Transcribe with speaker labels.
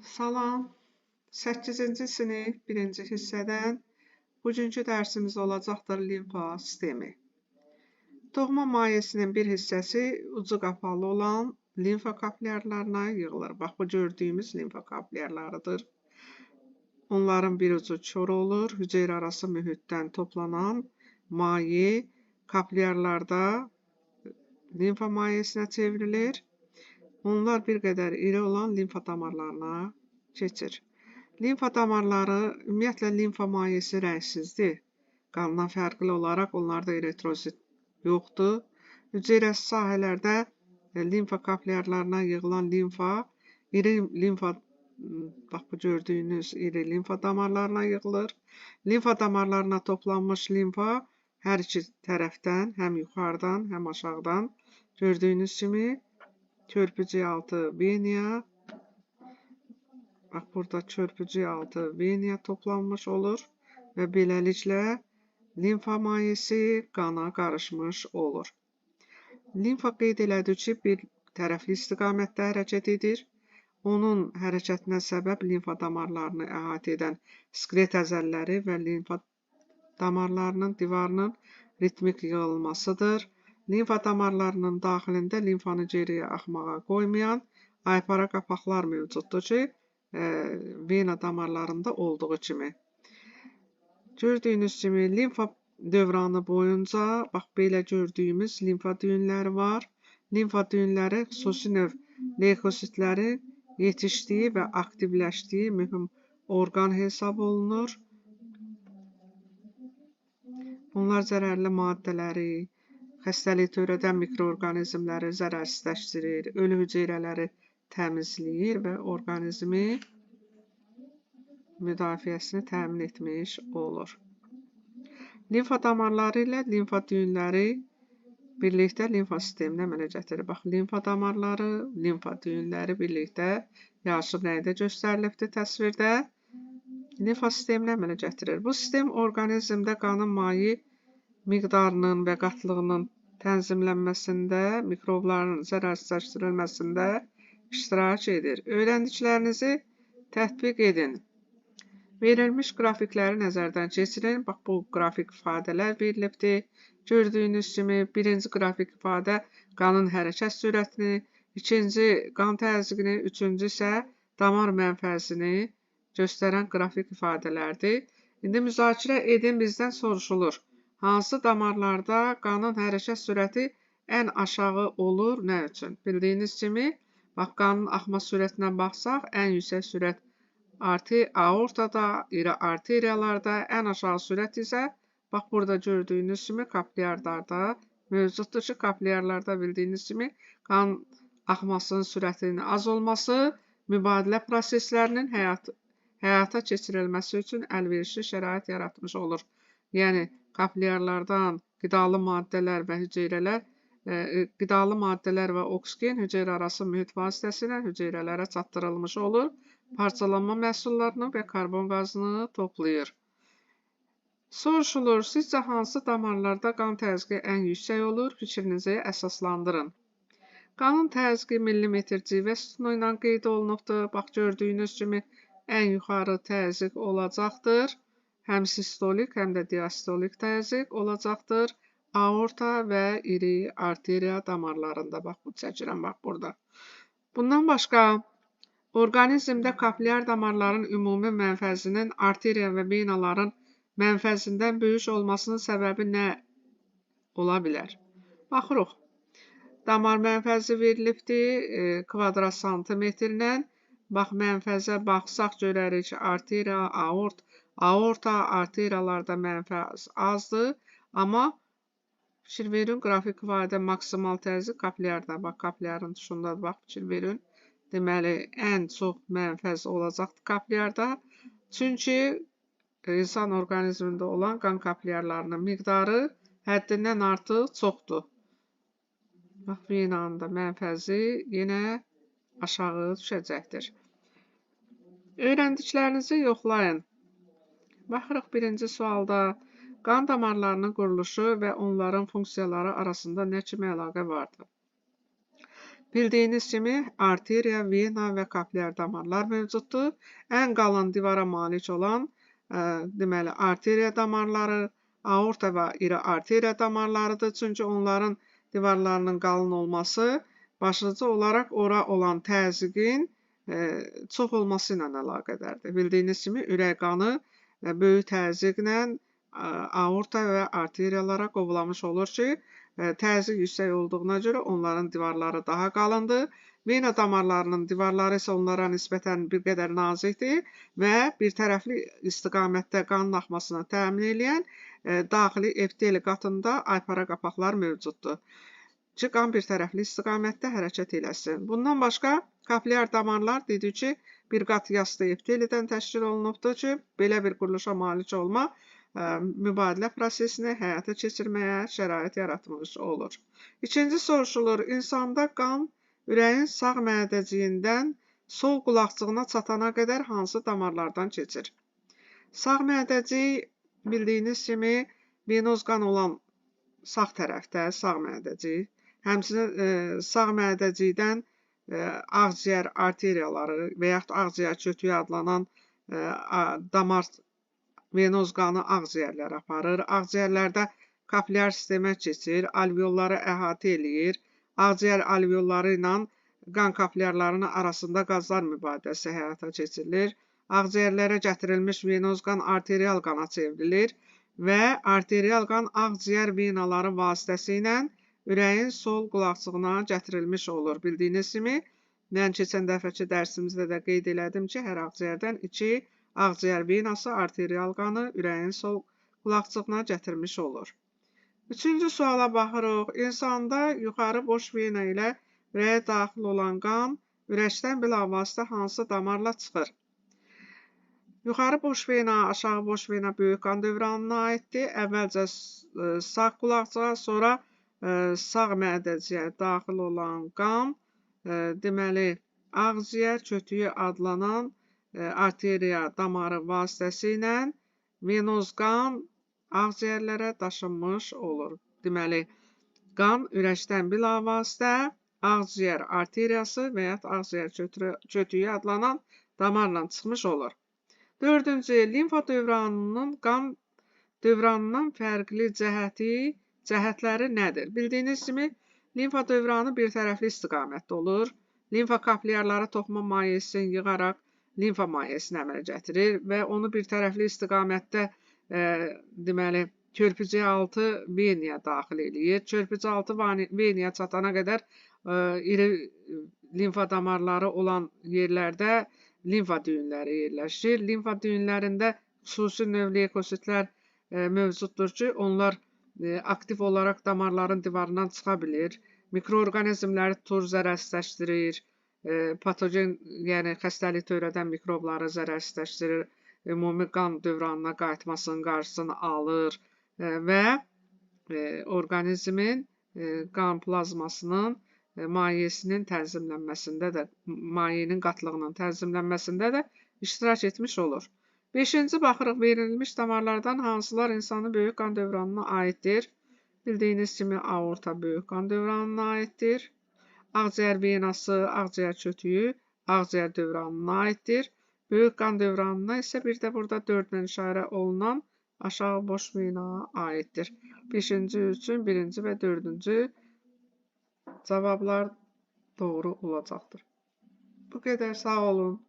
Speaker 1: Salam, 8-ci sinif 1-ci hissədən bugünkü dərsimiz olacaqdır limfa sistemi. Doğma mayesinin bir hissəsi ucu qapalı olan limfa kapillərlərinə yığılır. Bax, bu gördüyümüz limfa kapillərləridir. Onların bir ucu kör olur, hüceyrə arası mühitdən toplanan maye kapillərlərdə limfa mayesinə çevrilir. Onlar bir qədər iri olan limfa damarlarına keçir. Limfa damarları, ümumiyyətlə limfa mayesi rəngsizdir. Qandan fərqli olaraq onlarda eritrozit yoxdur. Hüceyrəsi sahələrdə limfa kapillərlərinə yığılan limfa, bax bu gördüyünüz iri limfa damarlarına yığılır. Limfa damarlarına toplanmış limfa hər iki tərəfdən, həm yuxarıdan, həm aşağıdan gördüyünüz kimi körpücük altı venaya, bax burada körpücük altı venaya toplanmış olur və beləliklə limfa mayesi qana qarışmış olur. Limfa qeyd elədik ki, bir tərəfli istiqamətdə hərəkət edir. Onun hərəkətinə səbəb limfa damarlarını əhatə edən sklet əzəlləri və limfa damarlarının divarının ritmik yığılmasıdır. Limfa damarlarının daxilində limfanı geriyə axmağa qoymayan aypara qapaqlar mövcuddur ki, vena damarlarında olduğu kimi. Gördüyünüz kimi limfa dövranı boyunca bax belə gördüyümüz limfa düyünləri var. Limfa düyünləri xüsusi növ leykositlərin yetişdiyi və aktivləşdiyi mühüm orqan hesab olunur. Onlar zərərli maddələri, xəstəlik törədən mikroorqanizmləri zərərsizləşdirir, ölü hüceyrələri təmizləyir və orqanizmi müdafiəsini təmin etmiş olur. Limfa damarları ilə limfa düyünləri birlikdə limfa sisteminə əmələ gətirir. Bax, limfa damarları, limfa düyünləri birlikdə yaşıl rəngdə göstərilibdir təsvirdə. Limfa sisteminə əmələ gətirir. Bu sistem orqanizmdə qanın maye miqdarının və qatlığının tənzimlənməsində, mikrobların zərərsizləşdirilməsində iştirak edir. Öyrəndiklərinizi tətbiq edin. Verilmiş qrafikləri nəzərdən keçirin. Bax, bu qrafik ifadələr verilibdir. Gördüyünüz kimi birinci qrafik ifadə qanın hərəkət sürətini, ikinci qan təzyiqini, üçüncü isə damar mənfəzini göstərən qrafik ifadələrdir. İndi müzakirə edin, bizdən soruşulur. Hansı damarlarda qanın hərəkət sürəti ən aşağı olur, nə üçün? Bildiyiniz kimi, bax, qanın axma sürətinə baxsaq, ən yüksək sürət aortada, iri arteriyalarda, ən aşağı sürət isə, bax, burada gördüyünüz kimi kapillərlərdə mövcuddur ki, kapillərlərdə bildiyiniz kimi qan axmasının sürətinin az olması mübadilə proseslərinin həyata keçirilməsi üçün əlverişli şərait yaratmış olur. Yəni, kapillərlərdən qidalı maddələr və oksigen hüceyrə arası mühit vasitəsilə hüceyrələrə çatdırılmış olur, parçalanma məhsullarını və karbon qazını toplayır. Soruşulur, sizcə hansı damarlarda qan təzyiqi ən yüksək olur? Fikrinizi əsaslandırın. Qanın təzyiqi millimetr civə sütunu ilə qeyd olunubdur. Bax, gördüyünüz kimi ən yuxarı təzyiq olacaqdır. Həm sistolik, həm də diastolik təzyiq olacaqdır. Aorta və iri arteriya damarlarında. Bax, bu çəkirəm, bax, burada. Bundan başqa, orqanizmdə kapillər damarların ümumi mənfəzinin arteriya və venaların mənfəzindən böyük olmasının səbəbi nə ola bilər? Baxırıq. Damar mənfəzi verilibdir kvadrat santimetrlə. Bax, mənfəzə baxsaq görərik ki, arteriya, aorta, arteriyalarda mənfəz azdır. Amma fikir verin, qrafik ifadə maksimal təzyiq kapillərdə. Bax, kapillərin tuşunda bax, fikir verin. Deməli, ən çox mənfəz olacaqdır kapillərdə. Çünki insan orqanizmində olan qan kapillərlərinin miqdarı həddindən artıq çoxdur. Bax, venanın da mənfəzi yenə aşağı düşəcəkdir. Öyrəndiklərinizi yoxlayın. Baxırıq, birinci sualda qan damarlarının quruluşu və onların funksiyaları arasında nə kimi əlaqə vardır? Bildiyiniz kimi arteriya, vena və kapillər damarlar mövcuddur. Ən qalın divara malik olan deməli arteriya damarları, aorta və iri arteriya damarlarıdır. Çünki onların divarlarının qalın olması başlıca olaraq ora olan təzyiqin çox olması ilə əlaqədardır. Bildiyiniz kimi ürək qanı böyük təzyiqlə aorta və arteriyalara qovulamış olur ki, təzyiq yüksək olduğuna görə onların divarları daha qalındır. Vena damarlarının divarları isə onlara nisbətən bir qədər nazikdir və bir tərəfli istiqamətdə qanın axmasını təmin edən daxili epiteli qatında aypara qapaqlar mövcuddur ki, qan bir tərəfli istiqamətdə hərəkət eləsin. Bundan başqa, kapillər damarlar dedik ki, bir qat yastı epitelidən təşkil olunubdur ki, belə bir quruluşa malik olma mübadilə prosesini həyata keçirməyə şərait yaratmış olur. İkinci soruşulur, insanda qan ürəyin sağ mədəciyindən sol qulaqcığına çatana qədər hansı damarlardan keçir? Sağ mədəcik bildiyiniz kimi venoz qan olan sağ tərəfdə, sağ mədəcik. Həmçinin sağ mədəcikdən ağciyər arteriyaları və yaxud ağciyər çötüyü adlanan damar venoz qanı ağciyərlərə aparır. Ağciyərlərdə kapillər sistemə keçir, alveolları əhatə eləyir. Ağciyər alveolları ilə qan kapillərlərinin arasında qazlar mübadiləsi həyata keçirilir. Ağciyərlərə gətirilmiş venoz qan arterial qana çevrilir və arterial qan ağciyər venaları vasitəsilə ürəyin sol qulaqcığına gətirilmiş olur. Bildiyiniz kimi, mən keçən dəfəki dərsimizdə də qeyd elədim ki, hər ağciyərdən 2 ağciyər venası arterial qanı ürəyin sol qulaqcığına gətirmiş olur. Üçüncü suala baxırıq. İnsanda yuxarı boş vena ilə ürəyə daxil olan qan ürəkdən bilavasitə hansı damarla çıxır? Yuxarı boş vena, aşağı boş vena böyük qan dövranına aiddir. Əvvəlcə sağ qulaqcığa, sonra sağ mədəciyə daxil olan qan, deməli, ağciyər çötüyü adlanan arteriya damarı vasitəsilə venoz qan ağciyərlərə daşınmış olur. Deməli, qan ürəkdən bilavasitə ağciyər arteriyası və ya ağciyər çötüyü adlanan damarla çıxmış olur. Dördüncü, limfa dövranının qan dövranından fərqli cəhətləri nədir? Bildiyiniz kimi, limfa dövranı bir tərəfli istiqamətdə olur. Limfa kapillərləri toxuma mayesini yığaraq limfa mayesini əmələ gətirir və onu bir tərəfli istiqamətdə deməli, körpücük altı venaya daxil eləyir. Körpücük altı venaya çatana qədər iri limfa damarları olan yerlərdə limfa düyünləri yerləşir. Limfa düyünlərində xüsusi növ leykositlər mövcuddur ki, onlar aktiv olaraq damarların divarından çıxa bilir. Mikroorqanizmləri tutur, zərərsizləşdirir. Patogen, yəni xəstəlik törədən mikrobları zərərsizləşdirir. Ümumi qan dövranına qayıtmasının qarşısını alır və orqanizmin qan plazmasının mayesinin tənzimlənməsində də, mayenin qatlığının tənzimlənməsində də iştirak etmiş olur. Beşinci baxırıq, verilmiş damarlardan hansılar insanın böyük qan dövranına aiddir? Bildiyiniz kimi, aorta böyük qan dövranına aiddir. Ağciyər venası, ağciyər çötüyü ağciyər dövranına aiddir. Böyük qan dövranına isə bir də burada 4-lə işarə olunan aşağı boş vena aiddir. 5-ci üçün 1-ci və 4-cü cavablar doğru olacaqdır. Bu qədər, sağ olun.